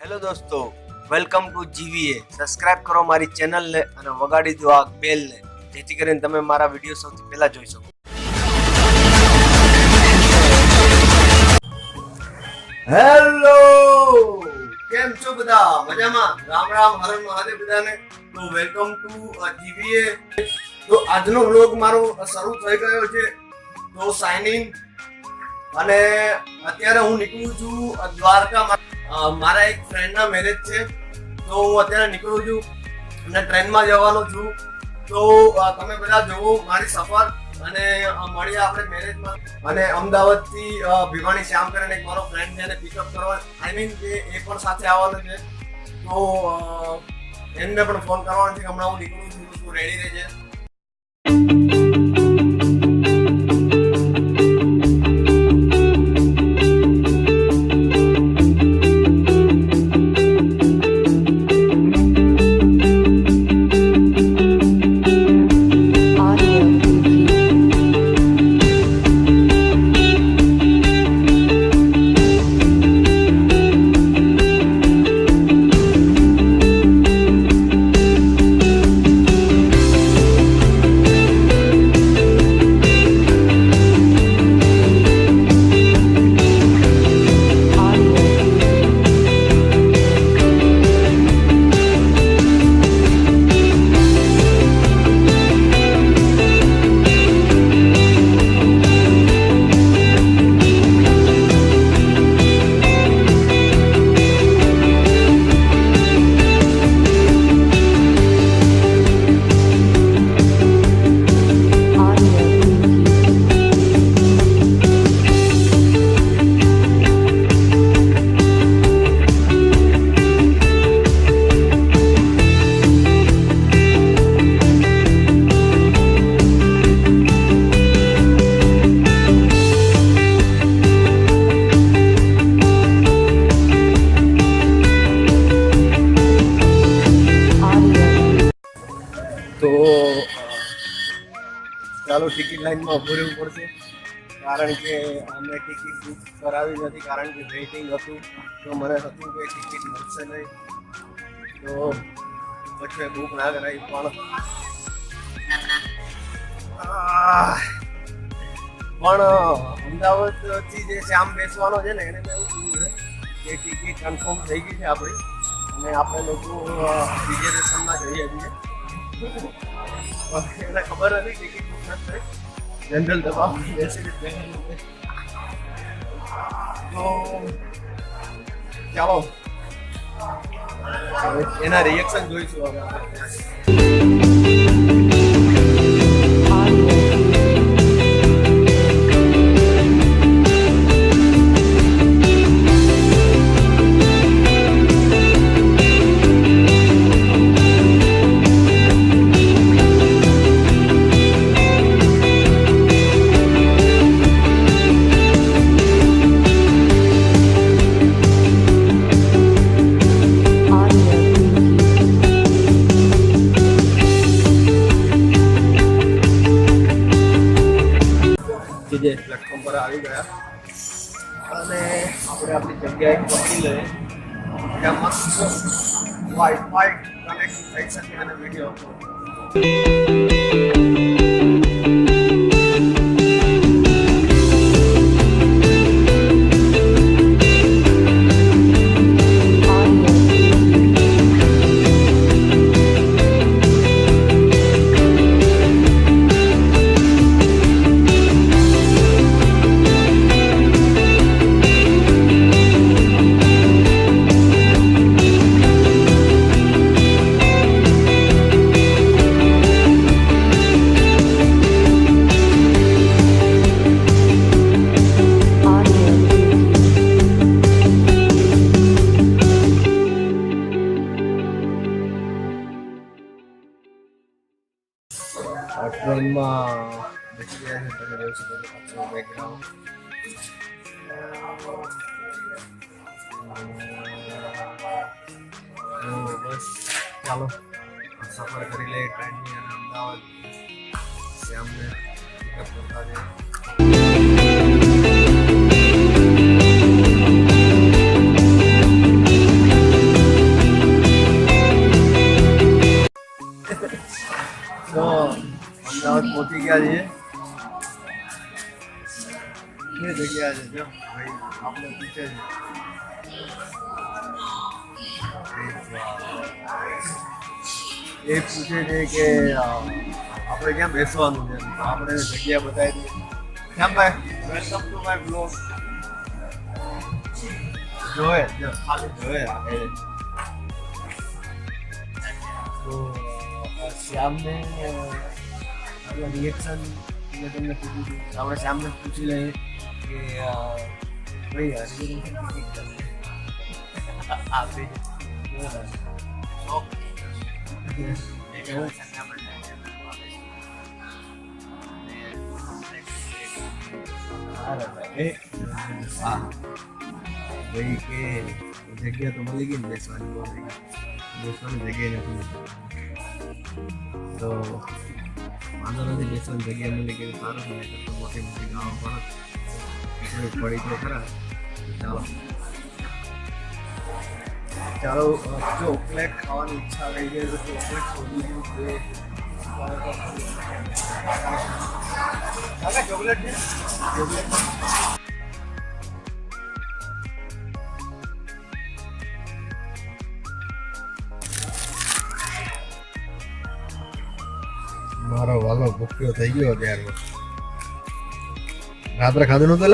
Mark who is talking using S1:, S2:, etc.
S1: Hello દોસ્તો, welcome to જીવીએ. Subscribe કરો મારી ચેનલને અને વગાડી દો આ બેલને, જેથી કરીને તમે મારા વિડીયો સૌથી પહેલા જોઈ શકો. હેલો, કેમ છો બધા? મજામાં? રામ રામ, હર મહાદેવ બધાને. તો વેલકમ ટુ જીવીએ. તો આજનો વ્લોગ મારો શરૂ થઈ ગયો છે. તો સાઇનિંગ અને અત્યારે હું નીકળું છું દ્વારકા. મારા એક ફ્રેન્ડના મેરેજ છે, તો હું અત્યારે નીકળું છું અને ટ્રેનમાં જવાનો છું. તો તમે બધા જોવો મારી સફર અને મળીએ આપણે મેરેજમાં. અને અમદાવાદથી ભીવાણી શ્યામ કરીને એક મારો ફ્રેન્ડ છે, એને પિકઅપ કરવા કે એ પણ સાથે આવવાનો છે. તો એમને પણ ફોન કરવાનો છે કે હમણાં હું નીકળું છું, તું રેડી રહેજે. તો ચાલો ટિકિટ લાઈનમાં ઊભું રહેવું પડશે, કારણ કે અમે ટિકિટ બુક કરાવી નથી, કારણ કે વેઇટિંગ હતું. તો મને હતું કે ટિકિટ મળશે નહીં, તો પછી બુક ના કરાવી. પણ અમદાવાદથી જે શ્યામ બેસવાનો છે ને, એને મેં એવું કીધું છે કે ટિકિટ કન્ફર્મ થઈ ગઈ છે આપણી, અને આપણે લોકો રિઝર્વેશનમાં જઈએ છીએ. એને ખબર નથી ટિકિટ બુક નથી, જનરલ દબાવ બેસી. તો ચાલો એના રિએક્શન જોઈશું હવે આપણે. જે પ્લેટફોર્મ પર આવી ગયા અને આપણે આપણી જગ્યાએ પકડી લઈએ, ત્યાં મસ્ત વાઇફાઈ કનેક્ટ થઈ શકે અને વિડીયો ટ્રેનમાં બેસી ગયા છે. તમે જોઈ શકો છો બેકગ્રાઉન્ડ. બસ ચાલો સફર કરી લઈએ ટ્રેનની અને અમદાવાદ શ્યામને પિકઅપ કરતા જઈએ. જગ્યા છે એ જગ્યા છે જો ભાઈ આપણે પૂછે છે એ પૂછે છે કે આપણે ક્યાં બેસવાનું છે આપણે જગ્યા બતાવી દઈએ કેમ ભાઈ વેલકમ ટુ માય બ્લોગ જોવે ખાલી જોવે આગળ તો શ્યામને રિએક્શન મેં તમને કીધું હતું આપણે શ્યામને પૂછી લઈએ કે ભાઈ આપી હા ભાઈ કે જગ્યા તો મળી ગઈ ને બેસવાની જગ્યા નથી તો વાંધો નથી બેસવાની જગ્યા મળી ગઈ સારું છે તો મોટી મોટી ગામો પણ પડી તો ખરા ચાલો ચોકલેટ ખાવાની ઈચ્છા થઈ ગઈ તો ચોકલેટ શોધી ચોકલેટ છે ચોકલેટ મારો વાલો ભૂખ્યો થઈ ગયો ત્યાર રાત્રે ખાધું નતું